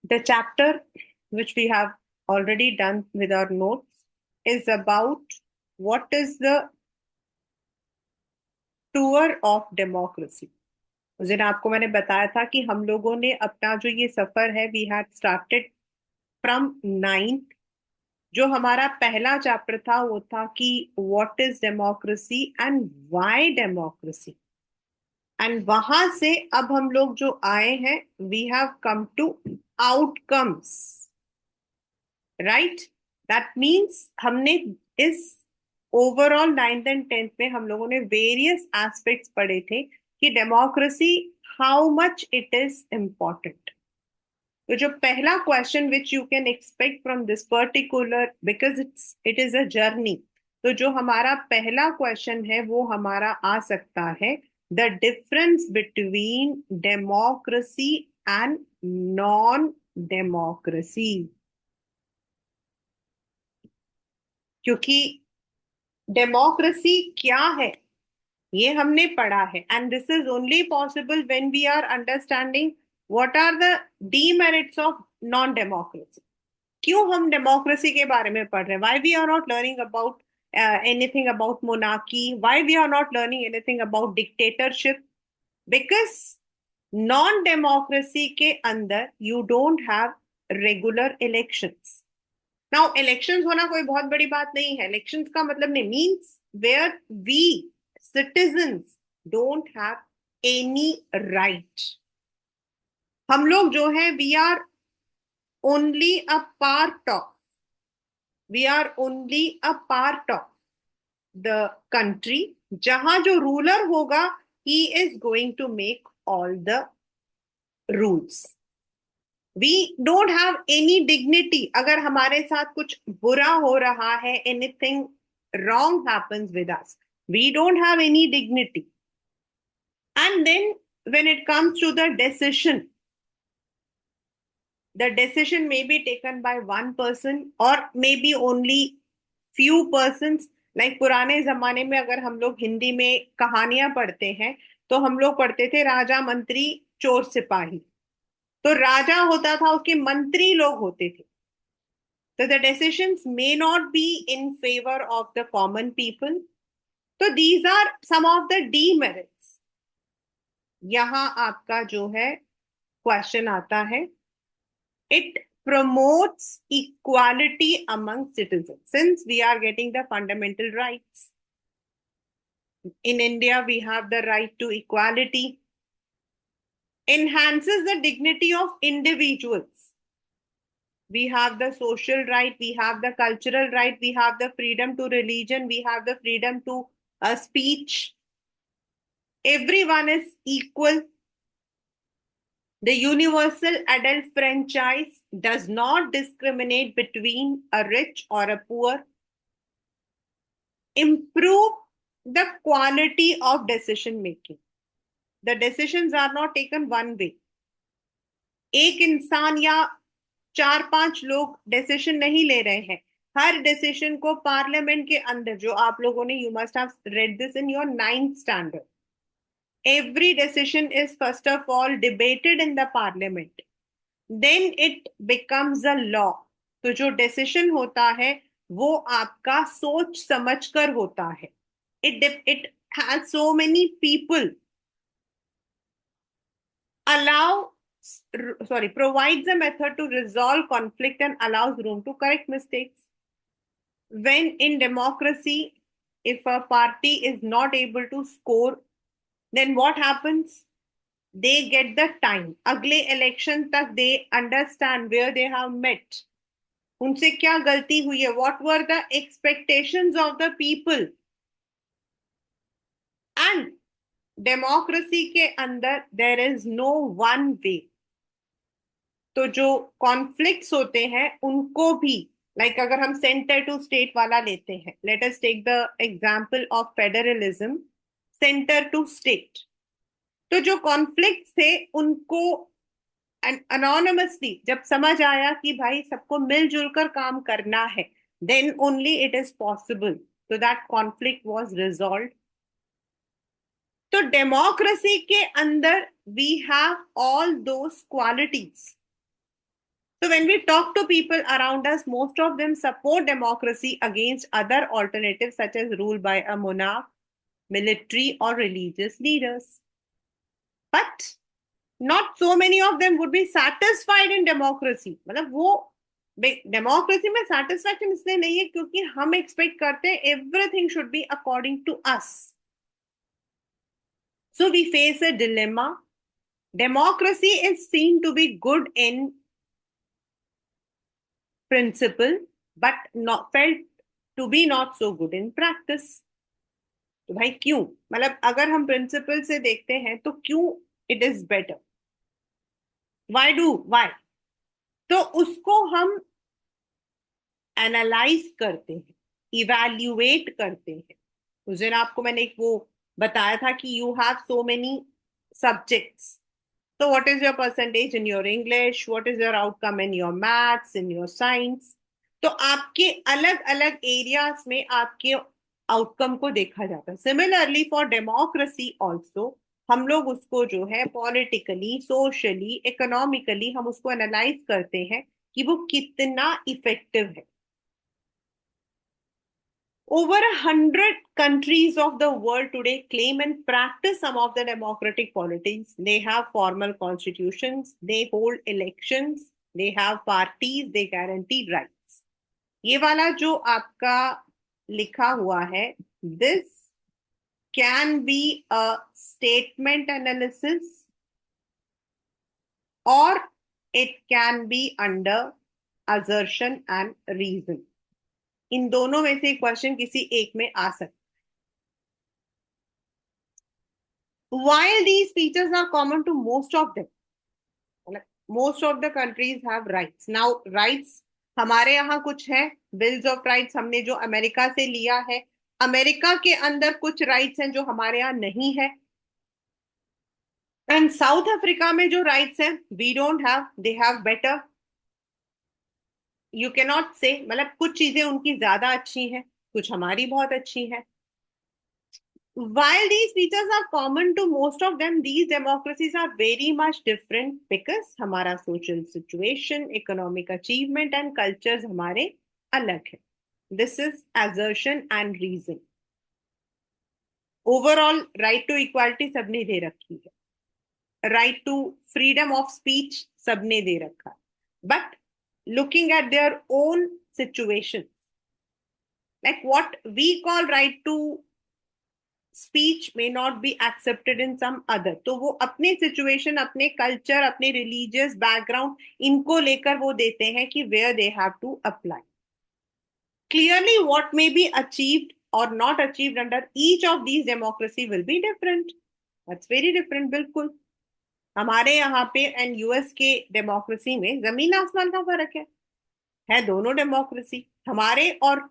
The chapter which we have already done with our notes is about what is the tour of democracy. उस दिन आपको मैंने बताया था कि हम लोगों ने अपना जो ये सफर है we had started from ninth. जो हमारा पहला चैप्टर था वो था कि what is democracy and why democracy. And वहां से अब हम लोग जो आए हैं we have come to outcomes, right. That means हमने इस ओवरऑल नाइन्थ एंड टेंथ में हम लोगों ने वेरियस एस्पेक्ट्स पढ़े थे कि democracy how much it is important. तो जो पहला question which you can expect from this particular because it is a journey, तो जो हमारा पहला क्वेश्चन है वो हमारा आ सकता है the difference between democracy and non democracy. क्योंकि डेमोक्रेसी क्या है ये हमने पढ़ा है and this is only possible when we are understanding what are the demerits of non democracy. क्यों हम डेमोक्रेसी के बारे में पढ़ रहे हैं, why we are not learning about anything about monarchy, why we are not learning anything about dictatorship. Because non democracy के अंदर you don't have regular elections. Now elections होना कोई बहुत बड़ी बात नहीं है। इलेक्शंस का मतलब नहीं means where we citizens don't have any right. हम लोग जो है we are only a part of, we are only a part of the country. जहां जो रूलर होगा he is going to make all the rules. We don't have any dignity. अगर हमारे साथ कुछ बुरा हो रहा है, anything wrong happens with us, we don't have any dignity. And then when it comes to the decision may be taken by one person or maybe only few persons। Like पुराने जमाने में अगर हम लोग हिंदी में कहानियां पढ़ते हैं तो हम लोग पढ़ते थे राजा मंत्री चोर सिपाही। तो राजा होता था, उसके मंत्री लोग होते थे। तो the decisions may not be in favour of the common people. तो these are some of the demerits. यहां आपका जो है क्वेश्चन आता है, it promotes equality among citizens since we are getting the fundamental rights. In India, we have the right to equality, enhances the dignity of individuals. We have the social right, we have the cultural right, we have the freedom to religion, we have the freedom to speech. Everyone is equal. The universal adult franchise does not discriminate between a rich or a poor. Improve the quality of decision making. The decisions are not taken one way. एक इंसान या चार पांच लोग decision नहीं ले रहे हैं। हर डिसीजन को पार्लियामेंट के अंदर, जो आप लोगों ने you must have read this in your ninth standard, every decision is first of all debated in the parliament, then it becomes a law। तो जो डिसीजन होता है वो आपका सोच समझ कर होता है। it has so many people allow sorry provides a method to resolve conflict and allows room to correct mistakes। when in democracy if a party is not able to score, then what happens, they get the time अगले election तक, they understand where they have met, उनसे क्या गलती हुई है, what were the expectations of the people। And democracy के अंदर there is no one way. तो जो कॉन्फ्लिक्ट्स होते हैं उनको भी लाइक अगर हम सेंटर टू स्टेट वाला लेते हैं, let us take the example of federalism, centre to state. तो जो कॉन्फ्लिक्ट्स थे उनको अनोनिमसली जब समझ आया कि भाई सबको मिलजुल कर काम करना है, then only it is possible, तो दैट कॉन्फ्लिक्ट वाज रिजॉल्व। तो डेमोक्रेसी के अंदर we have all those qualities. So when we talk to people around us, most of them support democracy against other alternatives such as rule by a monarch, military, or religious leaders. But not so many of them would be satisfied in democracy. मतलब वो democracy में satisfaction इसलिए नहीं है क्योंकि हम expect करते हैं everything should be according to us. So we face a dilemma. Democracy is seen to be good in principle, but not felt to be not so good in practice. तो भाई क्यों, मतलब अगर हम प्रिंसिपल से देखते हैं तो क्यों इट इज बेटर, वाई, तो उसको हम एनालाइज करते हैं, इवैल्यूएट करते हैं। उस दिन आपको मैंने एक वो बताया था कि you have so many subjects, तो what is your percentage in your English, what is your outcome in your maths, in your science, तो आपके अलग अलग एरियाज में आपके आउटकम को देखा जाता है। सिमिलरली फॉर डेमोक्रेसी ऑल्सो हम लोग उसको जो है पॉलिटिकली, सोशली, इकोनॉमिकली हम उसको एनालाइज करते हैं कि वो कितना इफेक्टिव है। Over 100 countries of the world today claim and practice some of the democratic policies. They have formal constitutions, they hold elections, they have parties, they guarantee rights. ये वाला जो आपका लिखा हुआ है, this can be a statement analysis or it can be under assertion and reason. इन दोनों में से क्वेश्चन किसी एक में आ सकता है। While these features are common to most of them, most of the countries have rights. Now, rights हमारे यहाँ कुछ है, बिल्स ऑफ राइट्स हमने जो अमेरिका से लिया है, अमेरिका के अंदर कुछ राइट्स हैं जो हमारे यहाँ नहीं है, एंड साउथ अफ्रीका में जो राइट्स हैं we don't have, they have better. You can not say, मतलब कुछ चीजें उनकी ज्यादा अच्छी हैं, कुछ हमारी बहुत अच्छी हैं। While these features are common to most of them, these democracies are very much different because हमारा social situation, economic achievement and cultures हमारे अलग है। This is assertion and reason. Overall, right to equality सबने दे रखी है, right to freedom of speech सबने दे रखा है, but looking at their own situations, like what we call right to speech may not be accepted in some other, तो वो अपने situation, अपने कल्चर, अपने रिलीजियस बैकग्राउंड, इनको लेकर वो देते हैं कि where they have to apply. Clearly what may be achieved और not achieved under each of these democracy will be different, that's very different. बिल्कुल हमारे यहाँ पे एंड यूएस के डेमोक्रेसी में जमीन आसमान का फर्क है दोनों डेमोक्रेसी। हमारे और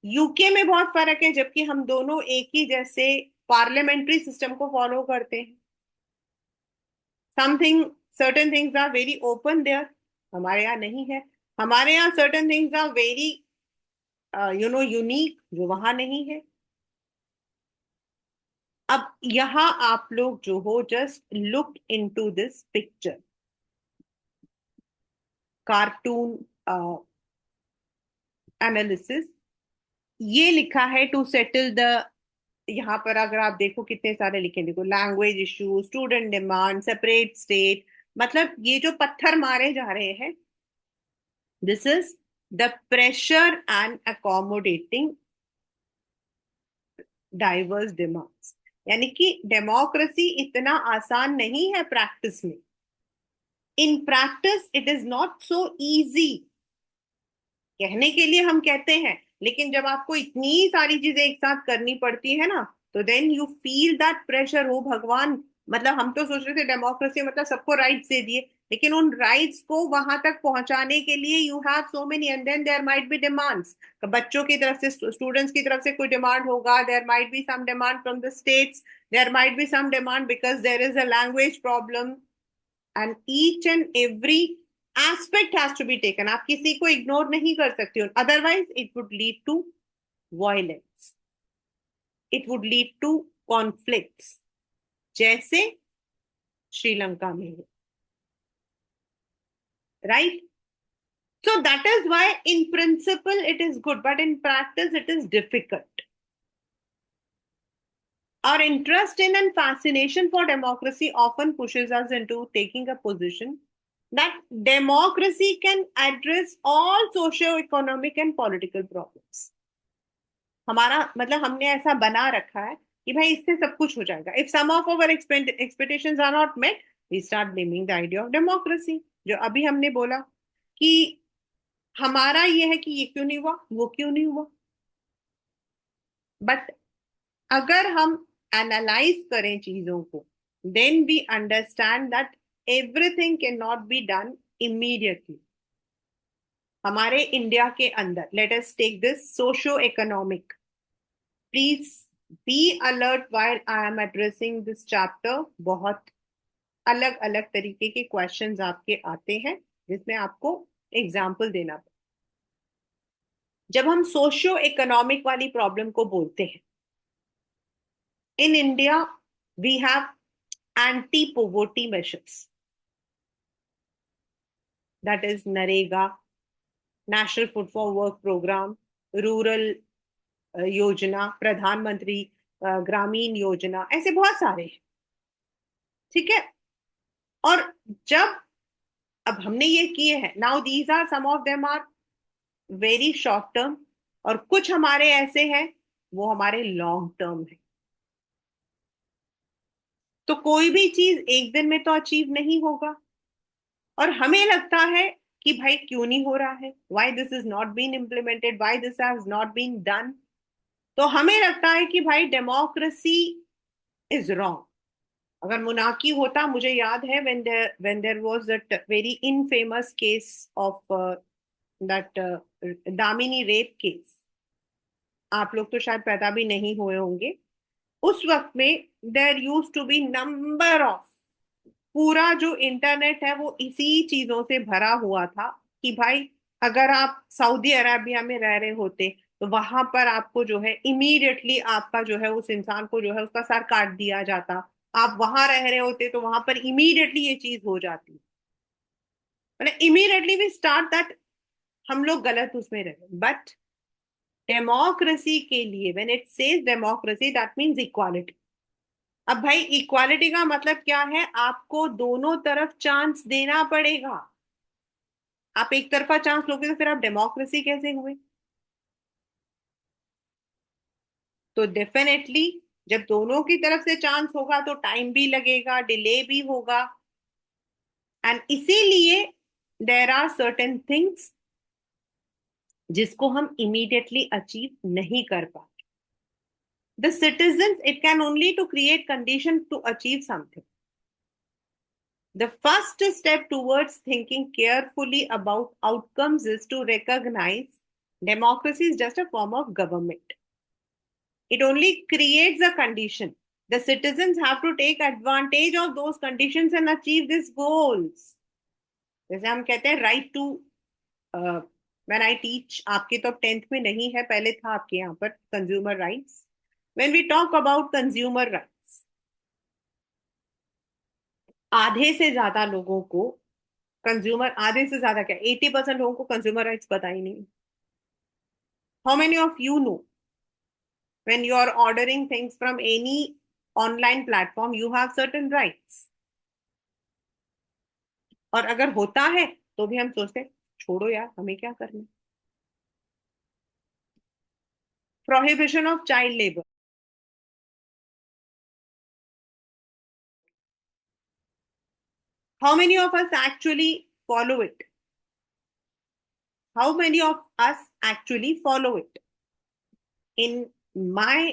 यूके में बहुत फर्क है, जबकि हम दोनों एक ही जैसे पार्लियामेंट्री सिस्टम को फॉलो करते हैं। Something, certain things are very open there, हमारे यहाँ नहीं है। हमारे यहाँ certain things are very unique, जो वहां नहीं है। अब यहाँ आप लोग जो हो, just look into this picture, cartoon analysis. ये लिखा है टू सेटल द, यहाँ पर अगर आप देखो कितने सारे लिखे, देखो language issue, student demand, separate state, मतलब ये जो पत्थर मारे जा रहे हैं, this is the pressure and accommodating diverse demands. यानी कि डेमोक्रेसी इतना आसान नहीं है प्रैक्टिस में। In practice it is not so easy. कहने के लिए हम कहते हैं, लेकिन जब आपको इतनी सारी चीजें एक साथ करनी पड़ती है ना, तो then you feel that pressure. हो भगवान, मतलब हम तो सोच रहे थे डेमोक्रेसी मतलब सबको राइट्स दे दिए, लेकिन उन राइट्स को वहां तक पहुंचाने के लिए you have so many, and then there might be demands. बच्चों की तरफ से, स्टूडेंट्स की तरफ से कोई डिमांड होगा, there might be some demand from the states, there might be some demand because there is a language problem, and each and every aspect has to be taken. आप किसी को इग्नोर नहीं कर सकते हो, otherwise it would lead to violence, it would lead to conflicts, जैसे श्रीलंका में है, right? So that is why in principle it is good, but in practice it is difficult. Our interest in and fascination for democracy often pushes us into taking a position that democracy can address all socio-economic and political problems. हमारा मतलब हमने ऐसा बना रखा है कि भाई इससे सब कुछ हो जाएगा. If some of our expectations are not met, we start blaming the idea of democracy. जो अभी हमने बोला कि हमारा ये है कि ये क्यों नहीं हुआ, वो क्यों नहीं हुआ. बट अगर हम एनालाइज करें चीजों को, then we understand that everything can not be done immediately. हमारे इंडिया के अंदर, let us take this socio economic. Please be alert while I am addressing this chapter. बहुत अलग अलग तरीके के क्वेश्चंस आपके आते हैं जिसमें आपको एग्जाम्पल देना पड़े. जब हम सोशियो इकोनॉमिक वाली प्रॉब्लम को बोलते हैं, in India we have anti poverty measures, that is NREGA, national food for work programme, rural योजना, प्रधानमंत्री ग्रामीण योजना, ऐसे बहुत सारे हैं. ठीक है. और जब अब हमने ये किए हैं, now these are some of them are very short term, और कुछ हमारे ऐसे हैं वो हमारे लॉन्ग टर्म है. तो कोई भी चीज एक दिन में तो अचीव नहीं होगा. और हमें लगता है कि भाई क्यों नहीं हो रहा है, why this is not been implemented, why this has not been done. तो हमें लगता है कि भाई डेमोक्रेसी इज रॉन्ग. अगर मोनार्की होता, मुझे याद है when there was that very infamous case of that Damini rape case. आप लोग तो शायद पैदा भी नहीं हुए होंगे. उस वक्त में there used to be number of, पूरा जो इंटरनेट है वो इसी चीजों से भरा हुआ था कि भाई अगर आप सऊदी अरेबिया में रह रहे होते तो वहां पर आपको जो है इमीडिएटली आपका जो है उस इंसान को जो है उसका सर काट दिया जाता. आप वहां रह रहे होते तो वहां पर इमीडिएटली ये चीज हो जाती. मतलब इमीडिएटली वी स्टार्ट दैट हम लोग गलत उसमें रहे. बट डेमोक्रेसी के लिए when it says democracy that means equality. अब भाई इक्वालिटी का मतलब क्या है, आपको दोनों तरफ चांस देना पड़ेगा. आप एक तरफा चांस लोगे तो फिर आप डेमोक्रेसी कैसे हुए. तो डेफिनेटली जब दोनों की तरफ से चांस होगा तो टाइम भी लगेगा, डिले भी होगा. एंड इसीलिए देर आर सर्टेन थिंग्स जिसको हम इमीडिएटली अचीव नहीं कर पाते. The citizens, it can only to create condition to achieve something. The first step towards thinking carefully about outcomes is to recognize democracy is just a form of government. It only creates a condition. The citizens have to take advantage of those conditions and achieve these goals. जैसे हम कहते हैं right to when I teach, आपके तो 10th में नहीं है, पहले था आपके यहाँ पर consumer rights. When we talk about consumer rights, आधे से ज्यादा लोगों को कंज्यूमर, आधे से ज्यादा क्या, 80% लोगों को कंज्यूमर राइट्स पता ही नहीं. How many of you know when you are ordering things from any online platform you have certain rights. और अगर होता है तो भी हम सोचते हैं छोड़ो यार, हमें क्या करना. Prohibition of child labour. How many of us actually follow it. How many of us actually follow it. In my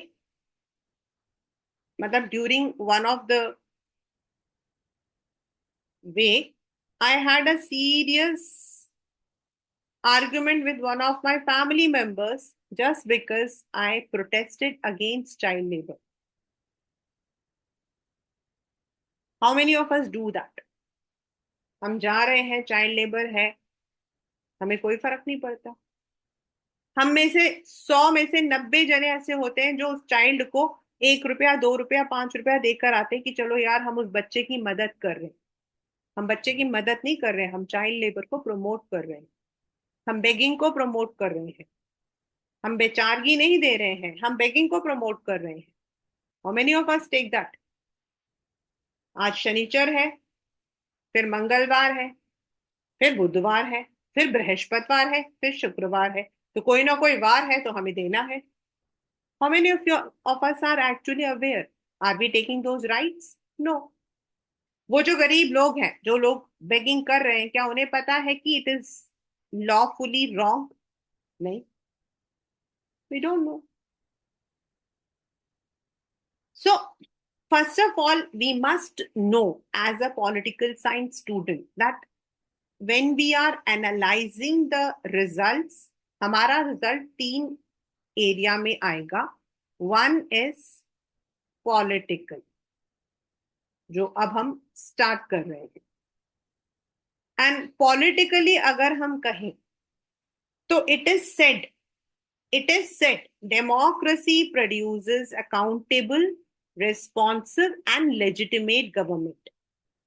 मतलब during one of the way I had a serious argument with one of my family members just because I protested against child labor. How many of us do that? हम जा रहे हैं, child labour है, हमें कोई फर्क नहीं पड़ता. हम में से 100 में से 90 जने ऐसे होते हैं जो उस चाइल्ड को 1 रुपया, 2 रुपया, 5 रुपया देकर आते हैं कि चलो यार हम उस बच्चे की मदद कर रहे हैं. हम बच्चे की मदद नहीं कर रहे हैं, हम चाइल्ड लेबर को प्रमोट कर रहे हैं. हम बेगिंग को प्रमोट कर रहे हैं, हम बेचारगी नहीं दे रहे हैं, हम बेगिंग को प्रमोट कर रहे हैं। How many of us take that? आज शनिचर है, फिर मंगलवार है, फिर बुधवार है, फिर बृहस्पतिवार है, फिर शुक्रवार है, तो कोई ना कोई वार है तो हमें देना है। How many of us are actually aware? Are we taking those rights? No. वो जो गरीब लोग हैं, जो लोग बेगिंग कर रहे हैं, क्या उन्हें पता है कि इट इज लॉफुली रॉन्ग? नहीं, we don't know. So, first of all, we must know as a political science student that when we are analyzing the results, हमारा रिजल्ट तीन एरिया में आएगा। वन इज पॉलिटिकल, जो अब हम start कर रहे हैं। एंड पॉलिटिकली अगर हम कहें तो it is said democracy produces accountable, responsive and legitimate government.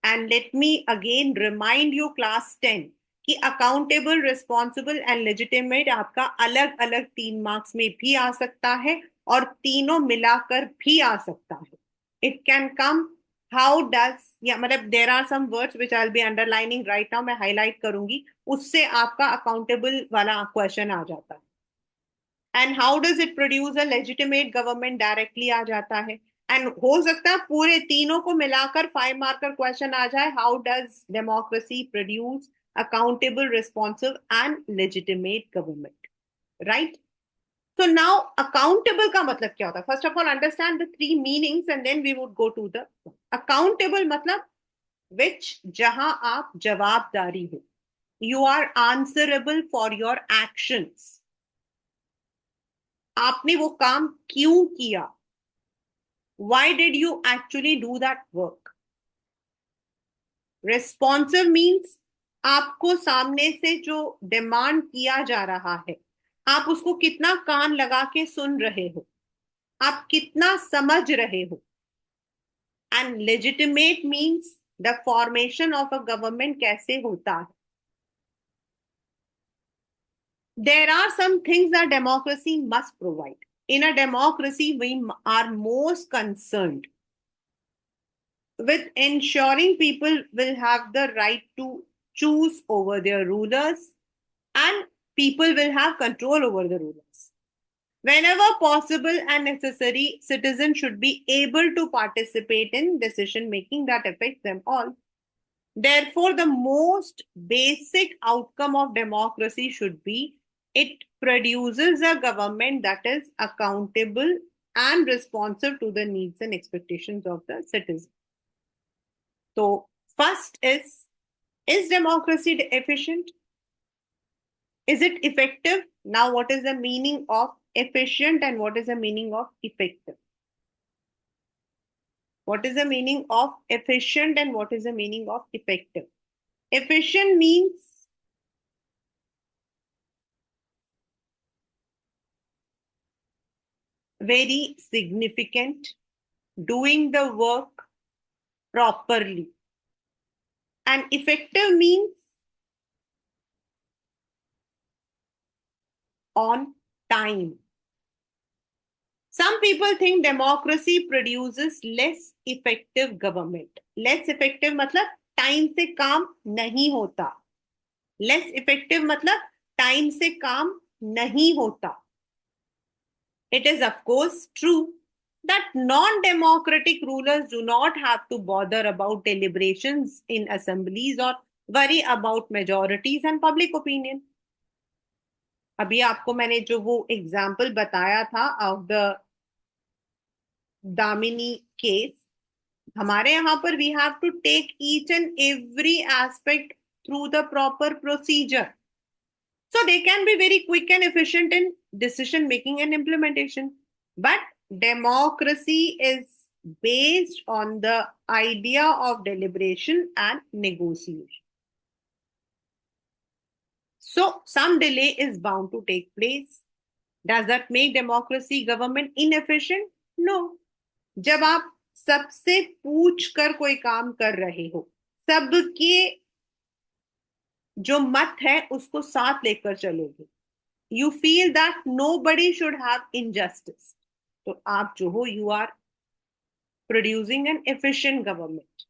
And let me again remind you class 10 कि अकाउंटेबल, रिस्पॉन्सिबल एंड लेजिटिमेट आपका अलग अलग 3 मार्क्स में भी आ सकता है और तीनों मिलाकर भी आ सकता है। It can come how does, या मतलब there are some words which I will be underlining right now, मैं हाईलाइट करूंगी, उससे आपका अकाउंटेबल वाला क्वेश्चन आ जाता है। And how does it produce a legitimate government, directly आ जाता है। एंड हो सकता है पूरे तीनों को मिलाकर 5 मार्कर क्वेश्चन आ जाए, how does democracy produce accountable, responsive and legitimate government, right? So now accountable का मतलब क्या होता है? First of all understand the three meanings and then we would go to the accountable. मतलब विच, जहां आप जवाबदारी हो, you are answerable for your actions. आपने वो काम क्यों किया? Why did you actually do that work? Responsive means आपको सामने से जो डिमांड किया जा रहा है, आप उसको कितना कान लगा के सुन रहे हो, आप कितना समझ रहे हो। And legitimate means the formation of a government कैसे होता है। There are some things that democracy must provide. In a democracy, we are most concerned with ensuring people will have the right to choose over their rulers and people will have control over the rulers. Whenever possible and necessary, citizens should be able to participate in decision making that affects them all. Therefore, the most basic outcome of democracy should be it produces a government that is accountable and responsive to the needs and expectations of the citizens. So, first is democracy efficient? Is it effective? Now, what is the meaning of efficient and what is the meaning of effective? What is the meaning of efficient and what is the meaning of effective? Efficient means very significant, doing the work properly. And effective means on time. Some people think democracy produces less effective government. Less effective मतलब time से काम नहीं होता। Less effective मतलब time से काम नहीं होता। It is of course true that non-democratic rulers do not have to bother about deliberations in assemblies or worry about majorities and public opinion. अभी आपको मैंने जो वो एग्जाम्पल बताया था ऑफ द दामिनी केस, हमारे यहाँ पर we have to take each and every aspect through the proper procedure, so they can be very quick and efficient in decision making and implementation. But democracy is based on the idea of deliberation and negotiation. So some delay is bound to take place. Does that make democracy government inefficient? No. जब आप सबसे पूछ कर कोई काम कर रहे हो, सबके जो मत है उसको साथ लेकर चलोगे, you feel that nobody should have injustice, तो आप जो हो, you are producing an efficient government.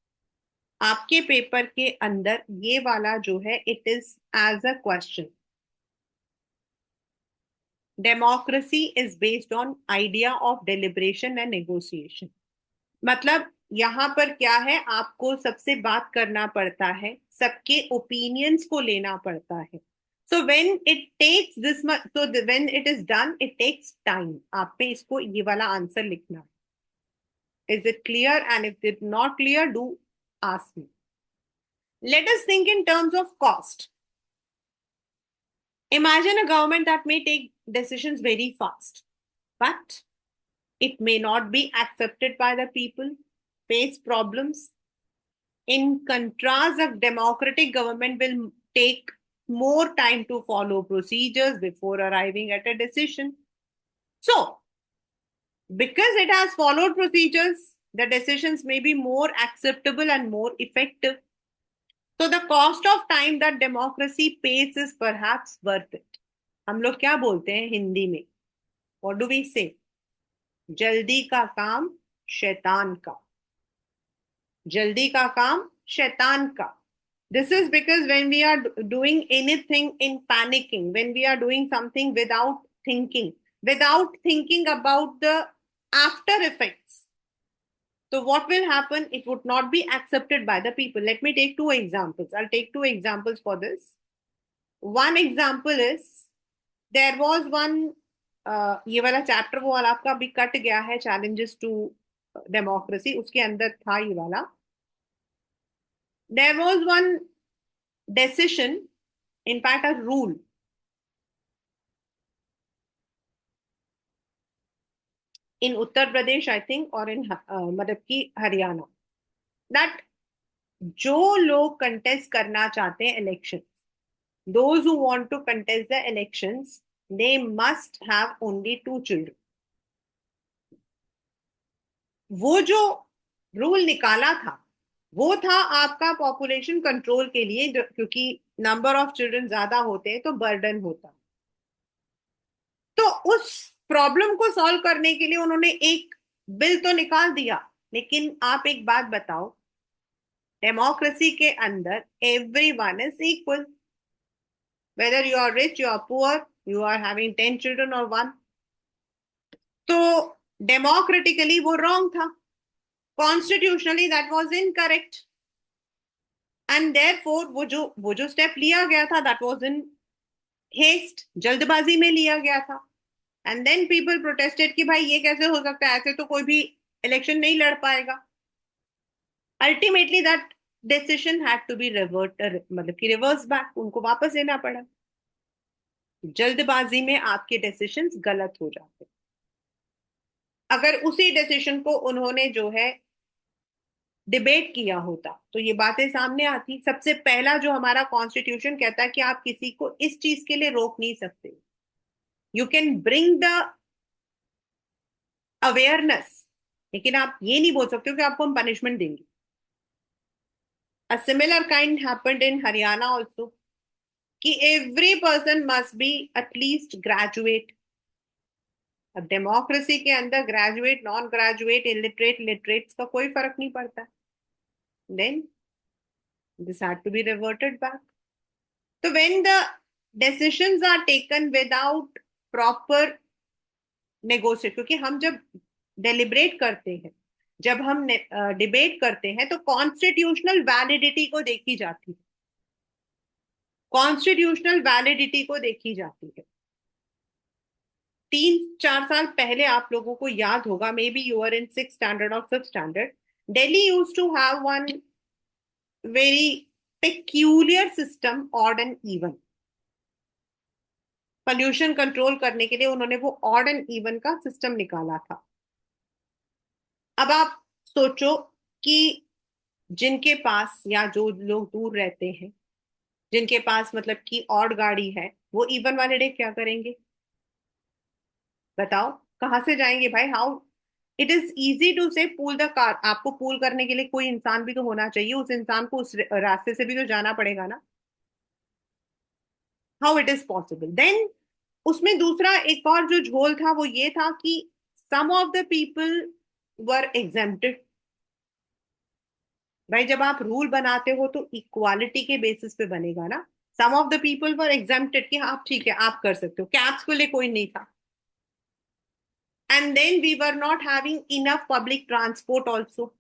आपके पेपर के अंदर ये वाला जो है, it is as a question, democracy is based on idea of deliberation and negotiation. मतलब यहाँ पर क्या है, आपको सबसे बात करना पड़ता है, सबके ओपिनियंस को लेना पड़ता है। So when it takes this much, so when it is done, it takes time. आप पे इसको ये वाला आंसर लिखना है। Is it clear? And if it not clear, do ask me. Let us think in terms of cost. Imagine a government that may take decisions very fast, but it may not be accepted by the people, face problems. In contrast, a democratic government will take more time to follow procedures before arriving at a decision. So, because it has followed procedures, the decisions may be more acceptable and more effective. So, the cost of time that democracy pays is perhaps worth it. हम लोग क्या बोलते हैं हिंदी में? What do we say? जल्दी का काम शैतान का। जल्दी का काम शैतान का। This is because when we are doing anything in panicking, when we are doing something without thinking about the after effects, so what will happen? It would not be accepted by the people. Let me take two examples. I'll take two examples for this. One example is, there was one, ये वाला chapter वो वाला आपका अभी cut गया है, challenges to democracy, उसके अंदर था ये वाला। There was one decision, in fact a rule, in Uttar Pradesh I think, और इन मतलब कि हरियाणा, दैट जो लोग कंटेस्ट करना चाहते हैं election, those who want to contest the elections, they must have only 2 children. वो जो रूल निकाला था, वो था आपका पॉपुलेशन कंट्रोल के लिए, क्योंकि नंबर ऑफ चिल्ड्रन ज्यादा होते हैं तो बर्डन होता। तो उस प्रॉब्लम को सॉल्व करने के लिए उन्होंने एक बिल तो निकाल दिया, लेकिन आप एक बात बताओ, डेमोक्रेसी के अंदर everyone is equal, whether you are rich, you are poor, you are having 10 children और 1। तो डेमोक्रेटिकली वो रॉन्ग था, constitutionally that was incorrect, and therefore वो जो स्टेप लिया गया था, दैट वाज इन हेस्ट, जल्दबाजी में लिया गया था। एंड देन पीपल प्रोटेस्टेड कि भाई ये कैसे हो सकता है, ऐसे तो कोई भी इलेक्शन नहीं लड़ पाएगा। Ultimately that decision had to be revert, मतलब कि रिवर्स बैक, उनको वापस लेना पड़ा। जल्दबाजी में आपके डिसीजंस गलत हो जाते। अगर उसी डिसीजन को उन्होंने जो है डिबेट किया होता तो ये बातें सामने आती। सबसे पहला जो हमारा कॉन्स्टिट्यूशन कहता है कि आप किसी को इस चीज के लिए रोक नहीं सकते, you can bring the awareness, लेकिन आप ये नहीं बोल सकते हो कि आपको हम पनिशमेंट देंगे। A similar kind happened in Haryana also, कि every person must be at least graduate. अब डेमोक्रेसी के अंदर graduate, non graduate, illiterate, literates का कोई फर्क नहीं पड़ता। Then this had to be reverted back. तो when the decisions are taken without proper negotiate, क्योंकि हम जब डेलिब्रेट करते हैं, जब हम डिबेट करते हैं, तो कॉन्स्टिट्यूशनल वैलिडिटी को देखी जाती है, कॉन्स्टिट्यूशनल वैलिडिटी को देखी जाती है। 3-4 साल पहले आप लोगों को याद होगा, maybe you are in 6th standard और 5th standard, Delhi used to have one very peculiar system, odd and even। Pollution control करने के लिए उन्होंने वो ऑड एंड इवन का सिस्टम निकाला था। अब आप सोचो कि जिनके पास, या जो लोग दूर रहते हैं, जिनके पास मतलब कि ऑड गाड़ी है, वो इवन वाले डे क्या करेंगे? बताओ, कहाँ से जाएंगे भाई? How it is easy to say pool the car. आपको पूल करने के लिए कोई इंसान भी तो होना चाहिए, उस इंसान को उस रास्ते से भी तो जाना पड़ेगा ना। How it is possible. Then उसमें दूसरा एक और जो झोल था वो ये था कि some of the people were exempted. भाई जब आप रूल बनाते हो तो इक्वालिटी के बेसिस पे बनेगा ना. Some of the people were exempted कि आप ठीक है आप कर सकते हो. कैब्स के लिए कोई नहीं था. And then we were not having enough public transport also.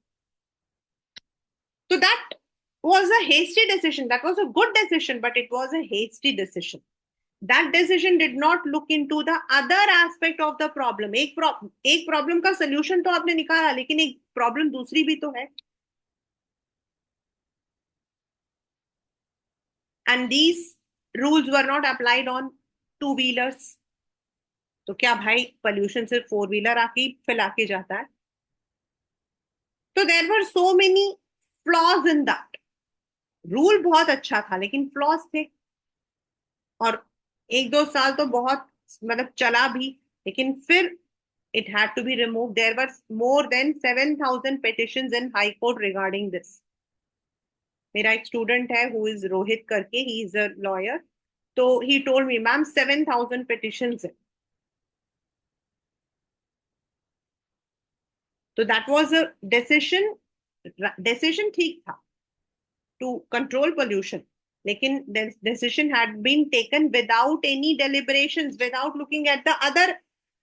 So that was a hasty decision. That was a good decision, but it was a hasty decision. That decision did not look into the other aspect of the problem. एक problem का solution तो आपने निकाला, लेकिन एक problem दूसरी भी तो है. And these rules were not applied on two wheelers. तो क्या भाई पोल्यूशन सिर्फ फोर व्हीलर आके फैला के जाता है? तो there were so many flaws in that. Rule बहुत अच्छा था लेकिन फ्लॉज थे. और एक दो साल तो बहुत मतलब चला भी, लेकिन फिर it had to be removed. There were more than 7,000 petitions in High Court regarding this. मेरा एक स्टूडेंट है who is रोहित करके, he is a lawyer. तो he told me, ma'am 7,000 petitions है. तो that was a decision ठीक था to control pollution. लेकिन the decision had been taken without any deliberations, without looking at the other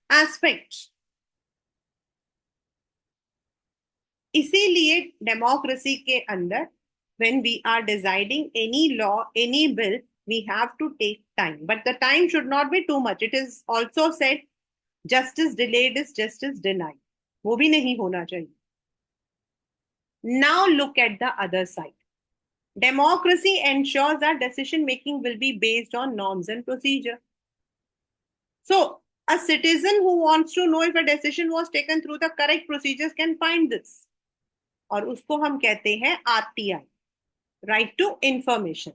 aspects. इसीलिए democracy के अंदर when we are deciding any law, any bill, we have to take time. But the time should not be too much. It is also said, justice delayed is justice denied. वो भी नहीं होना चाहिए. Now look at the other side. Democracy ensures that decision making will be based on norms and procedure. So a citizen who wants to know if a decision was taken through the correct procedures can find this. और उसको हम कहते हैं RTI, right to information.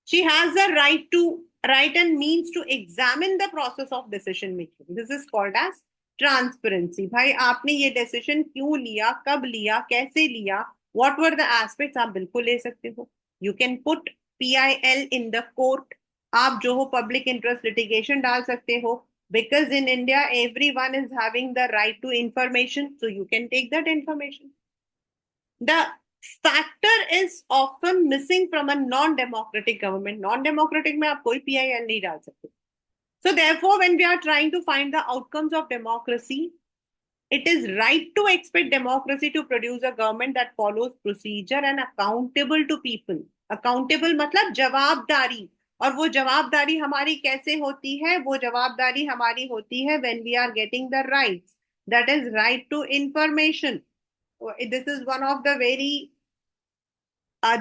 She has the right and means to examine the process of decision making. This is called as transparency. भाई आपने ये decision क्यों लिया, कब लिया, कैसे लिया, what were the aspects, आप बिल्कुल ले सकते हो. You can put PIL in the court. आप जो हो public interest litigation डाल सकते हो. Because in India everyone is having the right to information, so you can take that information. The factor is often missing from a non-democratic government. Non-democratic में आप कोई PIL नहीं डाल सकते. So therefore, when we are trying to find the outcomes of democracy, it is right to expect democracy to produce a government that follows procedure and accountable to people. Accountable मतलब जवाबदारी. और वो जवाबदारी हमारी कैसे होती है? वो जवाबदारी हमारी होती है when we are getting the rights. That is right to information. This is one of the very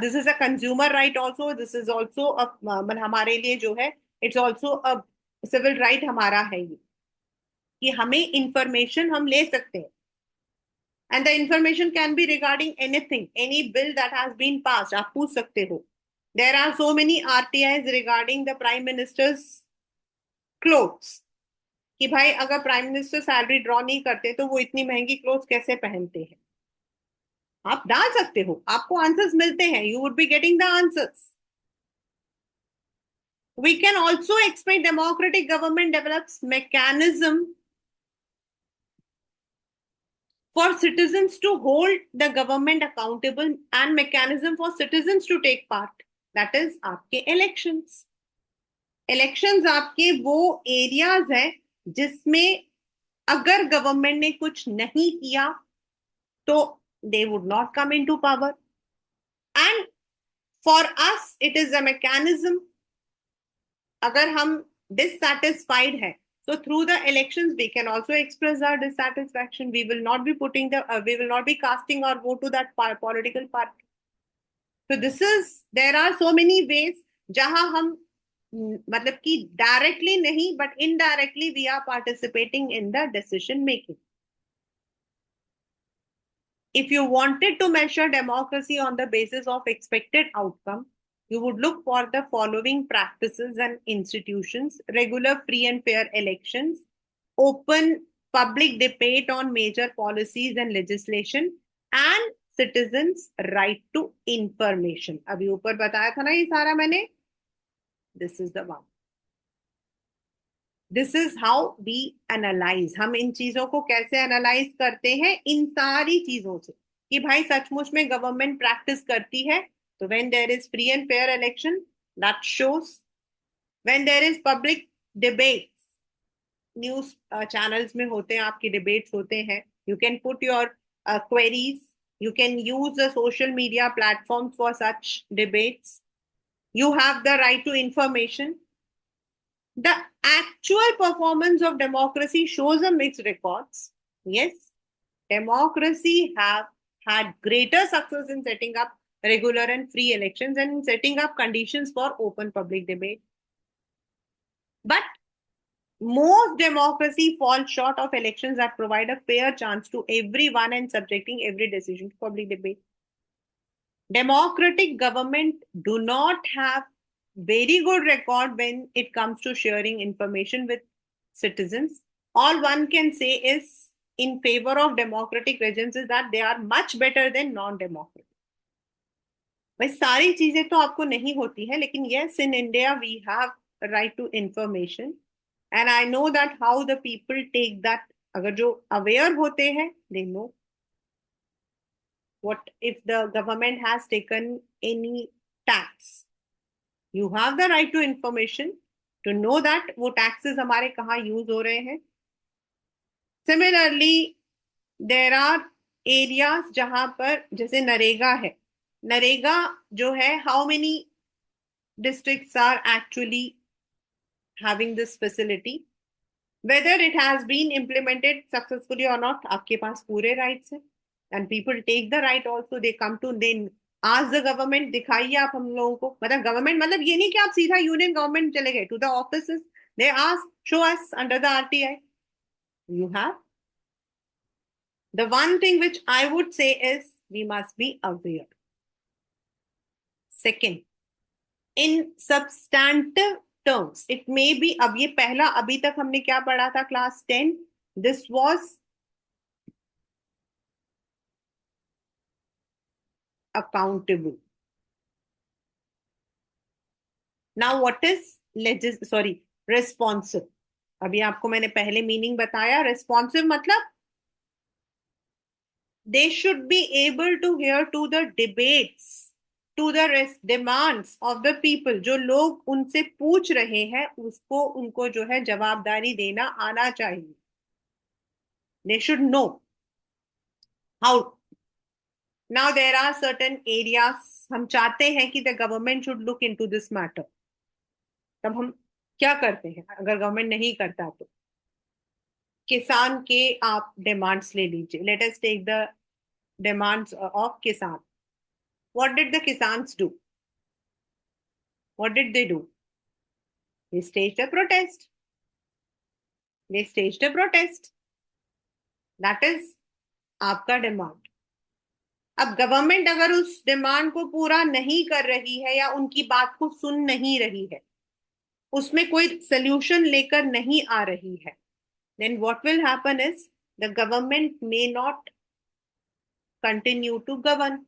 this is a consumer right also. This is also a हमारे लिए जो है it's also a civil right हमारा है ये कि हमें information हम ले सकते हैं. And the information can be regarding anything, any bill that has been passed. आप पूछ सकते हो. There are so many RTIs regarding the Prime Minister's clothes. कि भाई अगर प्राइम मिनिस्टर सैलरी ड्रॉ नहीं करते तो वो इतनी महंगी क्लोथ्स कैसे पहनते हैं? आप डाल सकते हो, आपको आंसर्स मिलते हैं. You would be getting the answers. We can also expect democratic government develops mechanism for citizens to hold the government accountable and mechanism for citizens to take part. That is आपके elections. Elections आपके वो areas है जिसमें अगर government ने कुछ नहीं किया तो they would not come into power. And for us it is a mechanism. अगर हम dissatisfied है so through the elections we can also express our dissatisfaction. We will not be we will not be casting our vote to that political party. So there are so many ways जहां हम मतलब कि directly नहीं but indirectly we are participating in the decision making. If you wanted to measure democracy on the basis of expected outcome, you would look for the following practices and institutions: regular, free and fair elections, open public debate on major policies and legislation, and citizens' right to information. अभी ऊपर बताया था ना ये सारा मैंने. This is the one. This is how we analyse, हम इन चीजों को कैसे एनालाइज करते हैं, इन सारी चीजों से कि भाई सचमुच में गवर्नमेंट प्रैक्टिस करती है। तो when there is free and fair election, that shows. When there is public debate, news channels में होते हैं, आपके डिबेट्स होते हैं, you can put your queries, you can use the social media platforms for such debates. You have the right to information. The actual performance of democracy shows a mixed records. Yes, democracy have had greater success in setting up regular and free elections and in setting up conditions for open public debate. But most democracy falls short of elections that provide a fair chance to everyone and subjecting every decision to public debate. Democratic government do not have very good record when it comes to sharing information with citizens. All one can say is in favor of democratic regimes is that they are much better than non-democratic. भाई सारी चीजें तो आपको नहीं होती है, लेकिन yes, in India we have a right to information and I know that how the people take that. अगर जो aware होते हैं, they know what if the government has taken any tax. You have the right to information to know that वो taxes हमारे कहाँ use हो रहे हैं. Similarly, there are areas जहां पर जैसे नरेगा है. नरेगा जो है, how many districts are actually having this facility, whether it has been implemented successfully or not, आपके पास पूरे rights हैं. And people take the right also, they come to, they ask the government, दिखाइए आप हम लोगों को, मतलब government मतलब ये नहीं कि आप सीधा यूनियन गवर्नमेंट चले गए to the offices, they ask, show us under the RTI. You have. The one thing which I would say is we must be aware. Second, in substantive terms, it may be, अब ये पहला, अभी तक हमने क्या पढ़ा था class 10, this was accountable. Now what is responsive? अभी आपको मैंने पहले मीनिंग बताया. responsive मतलब they should be able to hear to the debates, to the demands of the people. जो लोग उनसे पूछ रहे हैं उसको, उनको जो है जवाबदारी देना आना चाहिए. They should know how. Now there are certain areas हम चाहते हैं कि the government should look into this matter. तब हम क्या करते हैं अगर गवर्नमेंट नहीं करता तो? किसान के आप डिमांड्स ले लीजिए. Let us take the demands of kisan. What did the kisans do? What did they do? They staged a protest. They staged a protest. That is आपका डिमांड. अब गवर्नमेंट अगर उस डिमांड को पूरा नहीं कर रही है या उनकी बात को सुन नहीं रही है, उसमें कोई सोल्यूशन लेकर नहीं आ रही है, then what will happen is the government may not continue to govern.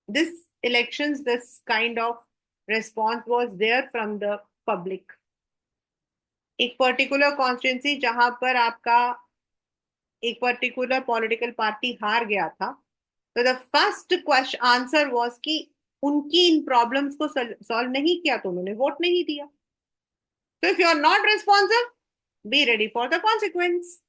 This elections, this kind of response was there from the public. एक पर्टिकुलर कॉन्स्टिट्यूंसी जहां पर आपका एक पर्टिकुलर पॉलिटिकल पार्टी हार गया था, तो the first question answer was कि उनकी इन प्रॉब्लम्स को सॉल्व नहीं किया तो उन्होंने वोट नहीं दिया. So if you are not responsive, be ready for the consequence.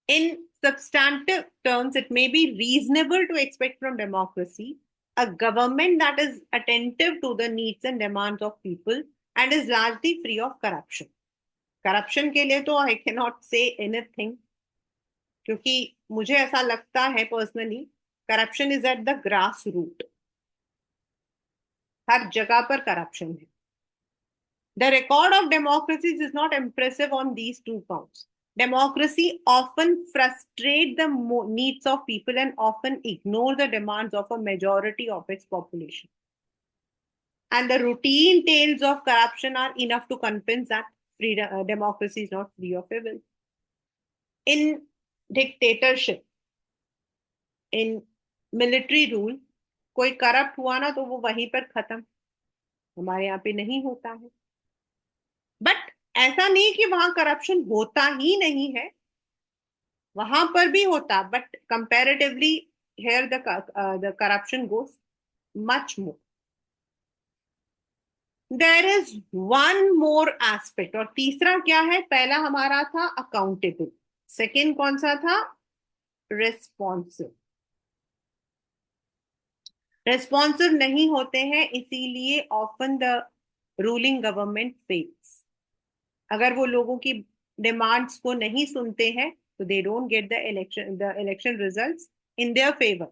In substantive terms, it may be reasonable to expect from democracy a government that is attentive to the needs and demands of people and is largely free of corruption. Corruption के लिए तो I cannot say anything, क्योंकि मुझे ऐसा लगता है personally corruption is at the grass root. हर जगह पर corruption है. The record of democracies is not impressive on these two counts. Democracy often frustrate the needs of people and often ignore the demands of a majority of its population. And the routine tales of corruption are enough to convince that democracy is not free of evil. In dictatorship, in military rule, कोई corrupt हुआ ना तो वो वहीं पर खत्म. हमारे यहाँ पे नहीं होता है। बट ऐसा नहीं कि वहां करप्शन होता ही नहीं है, वहां पर भी होता, but comparatively here the corruption goes much more. There is one more aspect, और तीसरा क्या है? पहला हमारा था अकाउंटेबल, सेकंड कौन सा था? रिस्पॉन्सिव। रिस्पॉन्सिव नहीं होते हैं, इसीलिए often the ruling government fails. अगर वो लोगों की डिमांड्स को नहीं सुनते हैं तो they don't get the election results in their favour.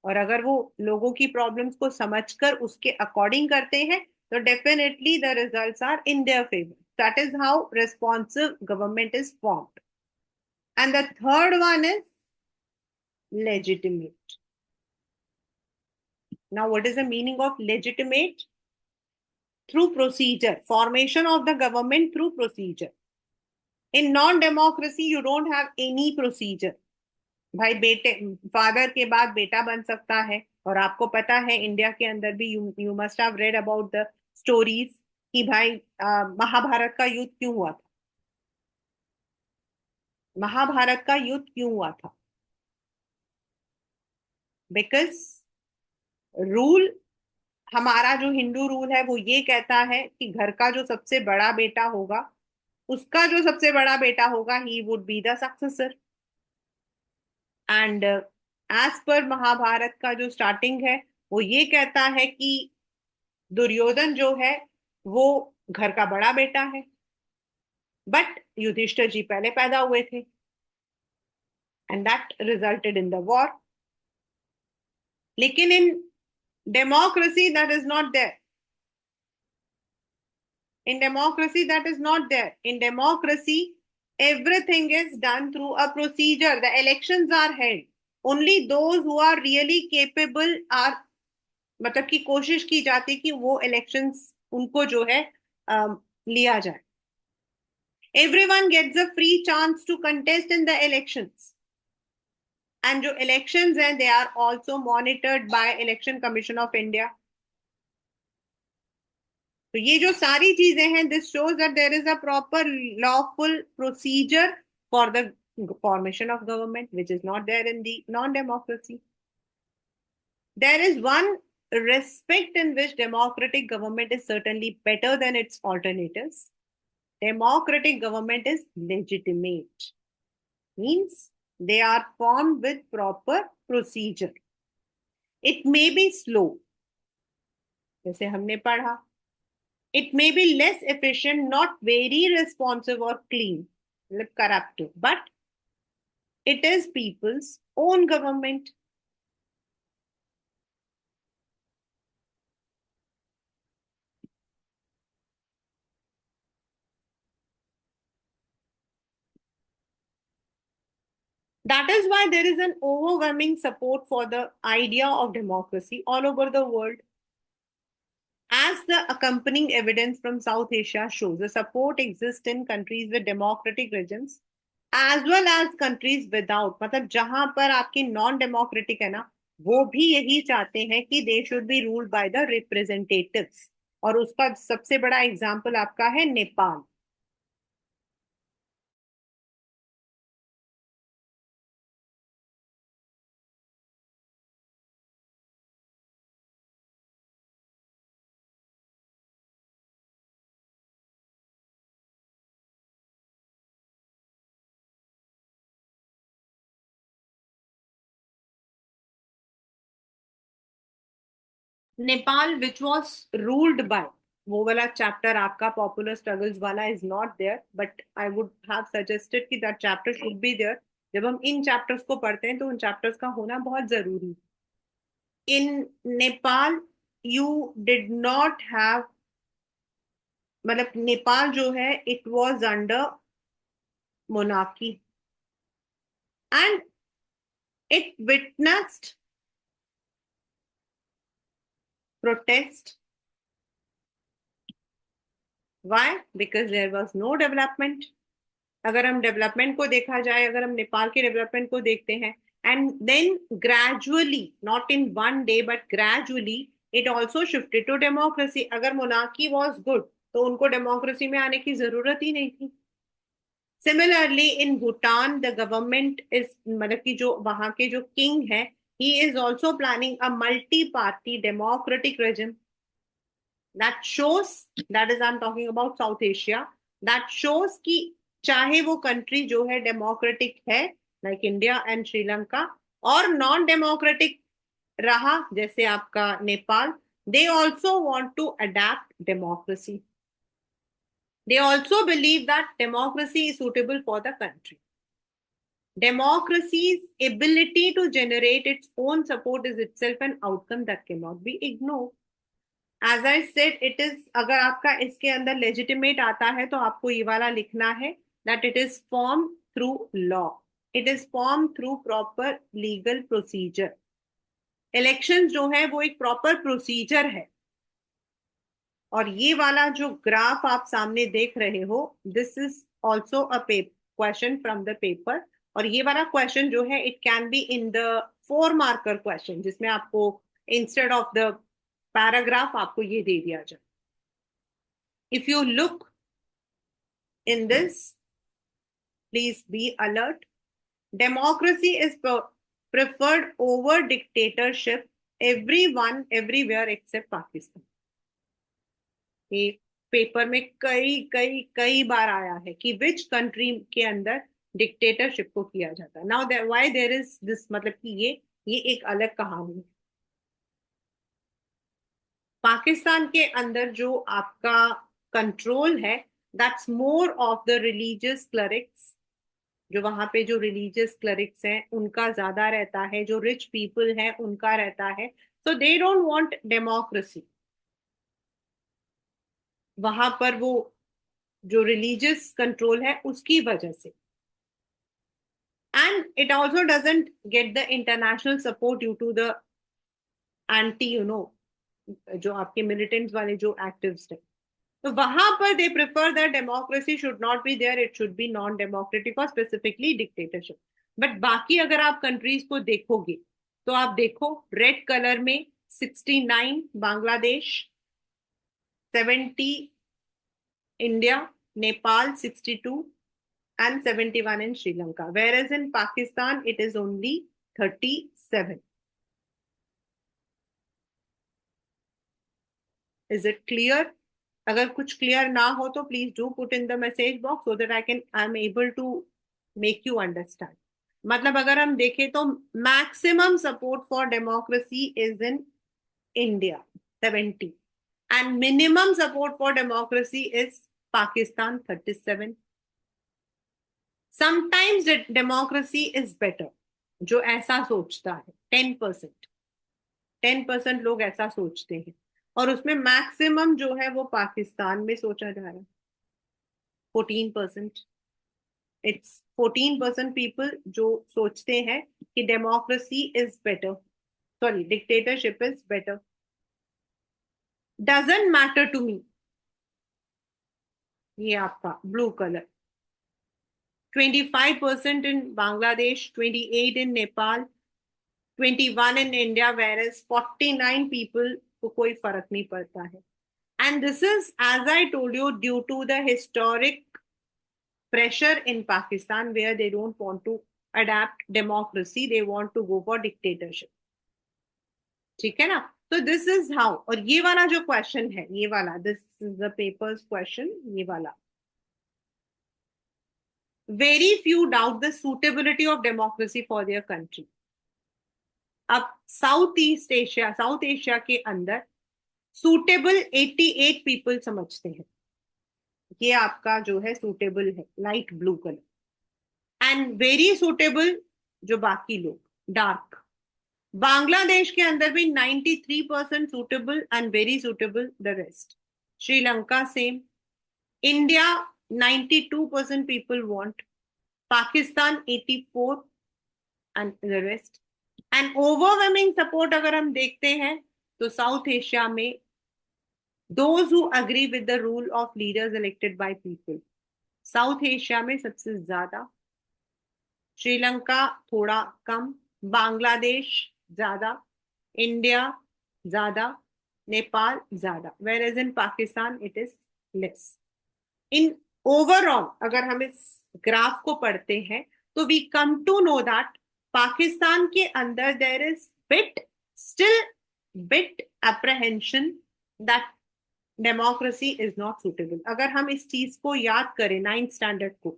और अगर वो लोगों की प्रॉब्लम्स को समझकर उसके अकॉर्डिंग करते हैं तो definitely the results are in their favour. That is how responsive government is formed. And the third one is legitimate. Now, what is the meaning of legitimate? Through procedure, formation of the government through procedure. In non-democracy, you don't have any procedure. भाई बेटे, father के बाद बेटा बन सकता है। और आपको पता है इंडिया के अंदर भी you must have read about the stories कि भाई महाभारत का युद्ध क्यों हुआ था? महाभारत का युद्ध क्यों हुआ था? बिकॉज रूल, हमारा जो हिंदू रूल है वो ये कहता है कि घर का जो सबसे बड़ा बेटा होगा, उसका जो सबसे बड़ा बेटा होगा, he would be the successor. And as per Mahabharata का जो स्टार्टिंग है वो ये कहता है कि दुर्योधन जो है वो घर का बड़ा बेटा है, बट युधिष्ठिर जी पहले पैदा हुए थे, and that resulted in the war. लेकिन in democracy that is not there. In democracy, that is not there. In democracy, everything is done through a procedure. The elections are held. Only those who are really capable are, मतलब कि कोशिश की जाती कि वो elections उनको जो है लिया जाए। Everyone gets a free chance to contest in the elections. And जो elections हैं, they are also monitored by Election Commission of India. तो ये जो सारी चीजें हैं, this shows that there is a proper lawful procedure for the formation of government, which is not there in the non-democracy. There is one respect in which democratic government is certainly better than its alternatives. Democratic government is legitimate, means they are formed with proper procedure. It may be slow, जैसे हमने पढ़ा, it may be less efficient, not very responsive or clean, like corruptive, but it is people's own government. That is why there is an overwhelming support for the idea of democracy all over the world. As the accompanying evidence from South Asia shows, the support exists in countries with democratic regimes as well as countries without. मतलब जहां पर आपकी non democratic है ना, वो भी यही चाहते हैं कि they should be ruled by the representatives. और उसका सबसे बड़ा एग्जाम्पल आपका है Nepal. Nepal which was ruled by, वो वाला चैप्टर आपका पॉपुलर स्ट्रगल्स वाला is not there, but I would have suggested कि that chapter should be there. जब हम इन चैप्टर्स को पढ़ते हैं तो उन चैप्टर्स का होना बहुत जरूरी है। In Nepal you did not have, मतलब नेपाल जो है it was under monarchy and it witnessed protest. Why? Because there was no development. अगर हम डेवलपमेंट को देखा जाए, अगर हम नेपाल के डेवलपमेंट को देखते हैं, and then gradually, not in one day but gradually It also shifted to democracy. अगर monarchy was good, तो उनको डेमोक्रेसी में आने की जरूरत ही नहीं थी. Similarly, in Bhutan, the government is मतलब कि जो वहां के जो king है, he is also planning a multi-party democratic regime. That shows, that is I'm talking about South Asia, that shows कि चाहे वो country जो है democratic है like India and Sri Lanka, और non democratic रहा जैसे आपका Nepal, they also want to adapt democracy. They also believe that democracy is suitable for the country. Democracy's ability to generate its own support is itself an outcome that cannot be ignored. As I said, it is, अगर आपका इसके अंदर legitimate आता है तो आपको ये वाला लिखना है that it is formed through law. It is formed through proper legal procedure. Elections जो है वो एक proper procedure है. और ये वाला जो ग्राफ आप सामने देख रहे हो, this is also a question from the paper. और ये वाला क्वेश्चन जो है it can be in the 4 marker question, जिसमें आपको इंस्टेड ऑफ द पैराग्राफ आपको ये दे दिया जाए. If you look in this, please be alert. Democracy is preferred over dictatorship everyone everywhere except Pakistan. ये पेपर में कई कई कई बार आया है कि विच कंट्री के अंदर डिक्टेटरशिप को किया जाता है. Now why there is this, मतलब कि ये एक अलग कहानी है. पाकिस्तान के अंदर जो आपका कंट्रोल है, that's more of the religious clerics. जो वहां पे जो रिलीजियस क्लरिक्स हैं उनका ज्यादा रहता है, जो रिच पीपल हैं उनका रहता है. सो दे डोंट वांट डेमोक्रेसी. वहां पर वो जो रिलीजियस कंट्रोल है उसकी वजह से. And it also doesn't get the international support due to the anti जो आपके मिलिटेंट्स वाले जो एक्टिविस्ट है. तो वहां पर they prefer the democracy should not be there, it should be non democratic और स्पेसिफिकली डिक्टेटरशिप. बट बाकी अगर आप कंट्रीज को देखोगे तो आप देखो रेड कलर में 69 Bangladesh, 70 India, Nepal 62, and 71 in Sri Lanka. Whereas in Pakistan, it is only 37. Is it clear? अगर कुछ क्लियर ना हो तो please do put in the message box so that I am able to make you understand. मतलब अगर हम देखें तो maximum support for democracy is in India 70, and minimum support for democracy is Pakistan 37. Sometimes democracy is better. जो ऐसा सोचता है 10% लोग ऐसा सोचते हैं, और उसमें मैक्सिमम जो है वो पाकिस्तान में सोचा जा रहा है 14%. इट्स 14% पीपल जो सोचते हैं कि democracy is better, sorry dictatorship is better. Doesn't matter to me. ये आपका blue colour 25% in Bangladesh, 28 in Nepal, 21 in India, whereas 49 people को कोई फर्क नहीं पड़ता है. And this is, as I told you, due to the historic pressure in Pakistan where they don't want to adapt democracy, they want to go for dictatorship. ठीक है ना. So this is how. और ये वाला जो question है, ये वाला, this is the paper's question, ये वाला. Very few doubt the suitability of democracy for their country. अब साउथ एशिया के अंदर सुटेबल 88 पीपल समझते हैं. ये आपका जो है सुटेबल है light blue colour, and very suitable जो बाकी लोग डार्क. बांग्लादेश के अंदर भी 93% suitable and very suitable the rest. Sri Lanka same. India 92% people want. Pakistan 84 and the rest. And overwhelming support अगर हम देखते हैं तो साउथ एशिया में those who agree with the rule of leaders elected by people, south Asia में सबसे ज्यादा, श्रीलंका थोड़ा कम, बांग्लादेश ज्यादा, इंडिया ज्यादा, नेपाल ज्यादा, whereas in Pakistan it is less. In overall अगर हम इस ग्राफ को पढ़ते हैं तो we come to know that Pakistan के अंदर there is bit still bit apprehension that democracy is not suitable. अगर हम इस चीज को याद करें नाइन्थ स्टैंडर्ड को,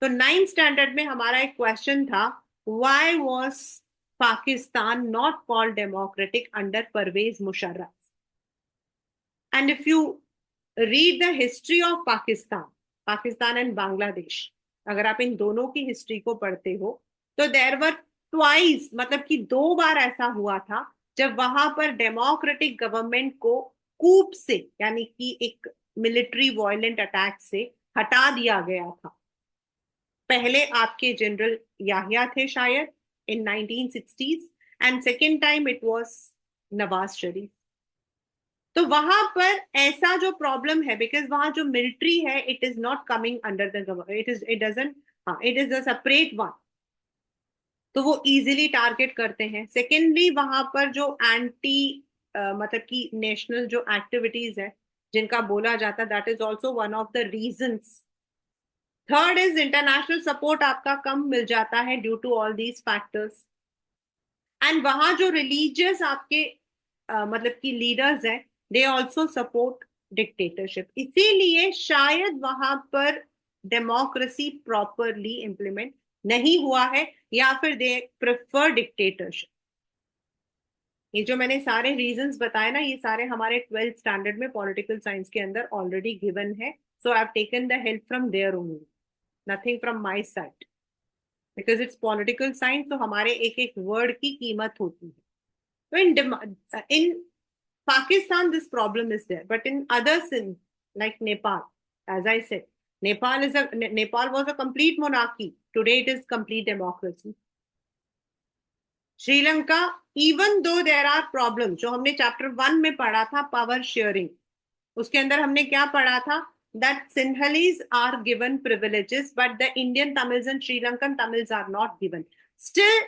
तो नाइन्थ स्टैंडर्ड में हमारा एक क्वेश्चन था, why was Pakistan not called democratic under Pervez Musharraf. And if you read the history of Pakistan, Pakistan and Bangladesh, अगर आप इन दोनों की हिस्ट्री को पढ़ते हो तो देयर वर ट्वाइस, मतलब कि दो बार ऐसा हुआ था जब वहां पर डेमोक्रेटिक गवर्नमेंट को कूप से, यानी कि एक मिलिट्री वायलेंट अटैक से हटा दिया गया था। पहले आपके जनरल याहिया थे शायद in 1960s, and second time it was Nawaz Sharif. तो वहां पर ऐसा जो प्रॉब्लम है, बिकॉज वहां जो मिलिट्री है it is not coming under the government, it doesn't, हाँ it is a separate one, तो वो इजीली टारगेट करते हैं। सेकेंडली वहां पर जो एंटी मतलब कि नेशनल जो एक्टिविटीज है जिनका बोला जाता, that is also one of the reasons. Third is international support आपका कम मिल जाता है due to all these factors. And वहां जो रिलीजियस आपके मतलब कि लीडर्स हैं, दे ऑल्सो सपोर्ट डिक्टेटरशिप, इसीलिए शायद वहां पर डेमोक्रेसी प्रॉपरली इंप्लीमेंट नहीं हुआ है, या फिर दे प्रेफर डिक्टेटरशिप। ये जो मैंने सारे रीजंस बताए ना, ये सारे हमारे 12th स्टैंडर्ड में पॉलिटिकल साइंस के अंदर ऑलरेडी गिवन है। So I have taken the help from there only, nothing from my side, because it's political science, तो हमारे एक एक वर्ड की कीमत होती है। तो इन Pakistan, this problem is there, but in other sin, like Nepal, as I said, Nepal was a complete monarchy. Today it is complete democracy. Sri Lanka, even though there are problems, जो हमने chapter 1 में पढ़ा था power sharing, उसके अंदर हमने क्या पढ़ा था, that Sinhalese are given privileges, but the Indian Tamils and Sri Lankan Tamils are not given. Still,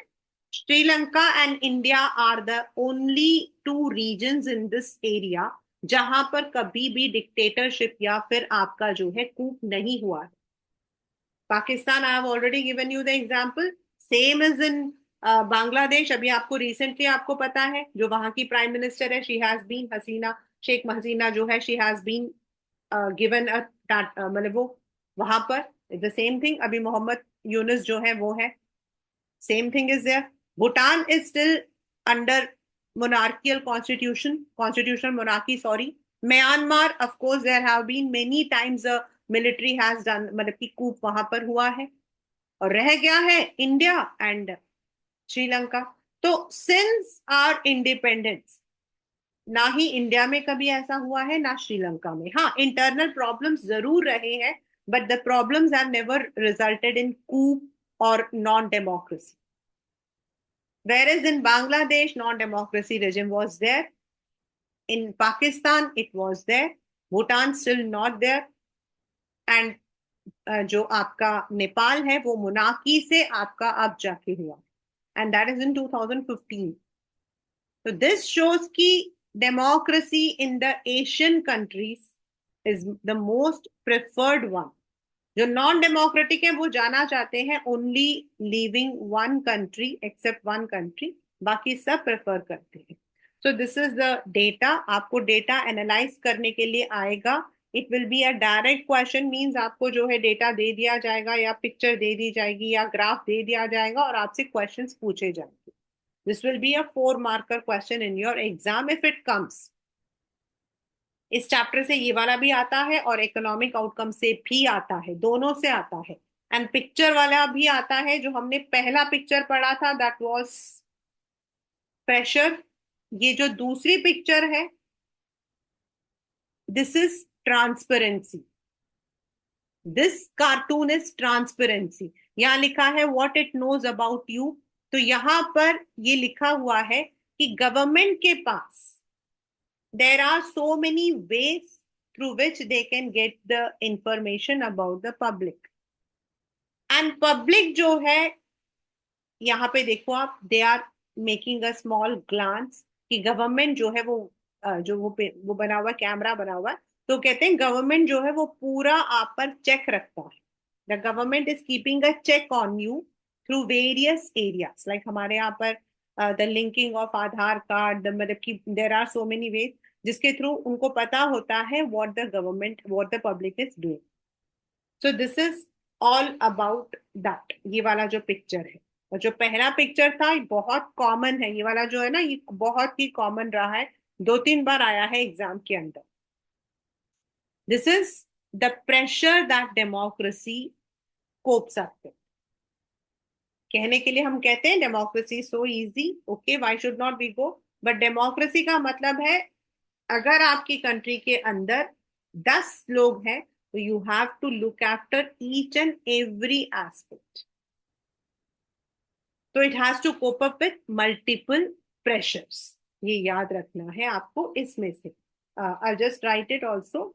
Sri Lanka and India are the only two regions in this area जहां पर कभी भी डिक्टेटरशिप या फिर आपका जो है कूप नहीं हुआ है। Pakistan, I have already given you the example, same is in Bangladesh. अभी आपको रिसेंटली आपको पता है जो वहां की प्राइम मिनिस्टर है, she has been Hasina Sheikh Hasina जो है, she has been given a मतलब वो वहां पर द सेम थिंग। अभी मोहम्मद यूनुस जो है वो है, same thing is there. Bhutan is still under monarchical constitutional monarchy, sorry. Myanmar, of course, there have been many times a military has done, मतलब कि कूप वहां पर हुआ है। और रह गया है इंडिया एंड श्रीलंका। तो सिंस आर इंडिपेंडेंस, ना ही इंडिया में कभी ऐसा हुआ है ना श्रीलंका में। हाँ, इंटरनल प्रॉब्लम्स जरूर रहे हैं, but the problems have never resulted in coup और non democracy. Whereas in Bangladesh, non-democracy regime was there. In Pakistan, it was there. Bhutan still not there. And जो आपका नेपाल है वो मोनार्की से आपका अब जाके हुआ, and that is in 2015. So this shows कि democracy in the Asian countries is the most preferred one. जो नॉन डेमोक्रेटिक है वो जाना चाहते हैं only leaving one country, except one country, बाकी सब प्रेफर करते हैं। सो दिस इज द डेटा। आपको डेटा एनालाइज करने के लिए आएगा, it will be a direct question, means आपको जो है डेटा दे दिया जाएगा या पिक्चर दे दी जाएगी या ग्राफ दे दिया जाएगा और आपसे क्वेश्चंस पूछे जाएंगे। This will be a 4 marker question in your exam if it comes. इस चैप्टर से ये वाला भी आता है और इकोनॉमिक आउटकम से भी आता है, दोनों से आता है। एंड पिक्चर वाला भी आता है, जो हमने पहला पिक्चर पढ़ा था दैट वाज प्रेशर। ये जो दूसरी पिक्चर है, this is transparency. This cartoon is transparency. यहां लिखा है what it knows about you. तो यहां पर ये लिखा हुआ है कि गवर्नमेंट के पास there are so many ways through which they can get the information about the public. And public जो है, यहाँ पे देखो आप, they are making a small glance कि गवर्नमेंट जो है वो जो वो बना हुआ कैमरा बना हुआ है, तो कहते हैं गवर्नमेंट जो है वो पूरा आप पर चेक रखता है. The government is keeping a check on you through various areas, like हमारे यहाँ पर the linking of Aadhaar card, the मतलब कि there are so many ways जिसके थ्रू उनको पता होता है what the public is doing. So this is all about that. ये वाला जो पिक्चर है, और जो पहला पिक्चर था ये बहुत कॉमन है, ये वाला जो है ना ये बहुत ही कॉमन रहा है, 2-3 बार आया है एग्जाम के अंदर. This is the pressure that democracy cops up with. कहने के लिए हम कहते हैं democracy so easy, okay why should not be go, but democracy का मतलब है अगर आपकी कंट्री के अंदर 10 लोग हैं तो you have to look after each and every aspect. तो it has to cope up with multiple pressures. ये याद रखना है आपको इसमें से. I just write it also.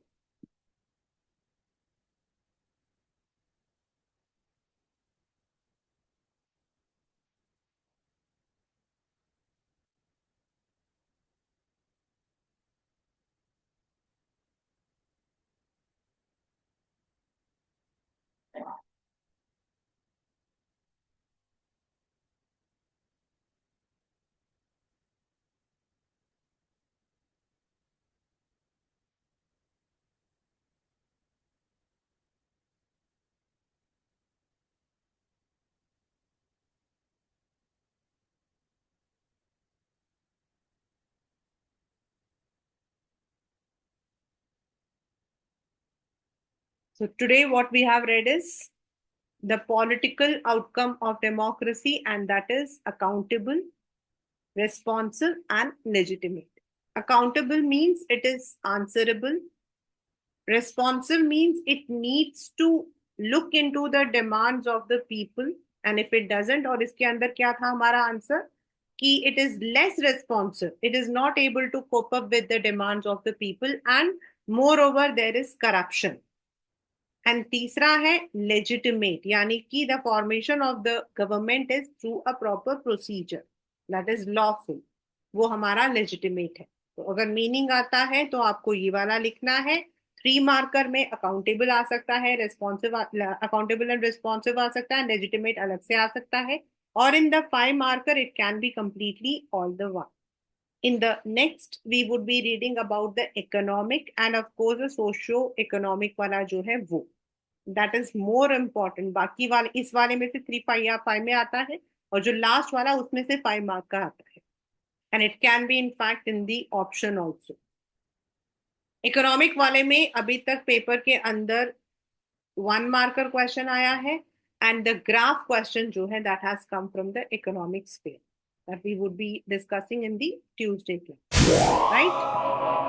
So today what we have read is the political outcome of democracy, and that is accountable, responsive, and legitimate. Accountable means it is answerable. Responsive means it needs to look into the demands of the people, and if it doesn't, और इसके अंदर क्या था हमारा answer कि it is less responsive, it is not able to cope up with the demands of the people, and moreover there is corruption. And तीसरा है legitimate, यानी कि the formation of the government is through a proper procedure that is lawful. वो हमारा legitimate है. तो अगर meaning आता है तो आपको ये वाला लिखना है. 3 मार्कर में अकाउंटेबल आ सकता है, रेस्पॉन्सिव, अकाउंटेबल एंड रिस्पॉन्सिव आ सकता है, लेजिटिमेट अलग से आ सकता है. और in the 5 marker it can be completely all the one. In the next, we would be reading about the economic and of course the socio-economic वाला जो है वो. That is more important. बाकी वाले इस वाले में से 3 5 में आता है, और जो लास्ट वाला उसमें से 5 मार्क का आता है. And it can be in fact in the option also. Economic वाले में अभी तक पेपर के अंदर 1 मार्कर क्वेश्चन आया है, एंड द ग्राफ क्वेश्चन जो है that has come from the economics fair that we would be discussing in the Tuesday class, right?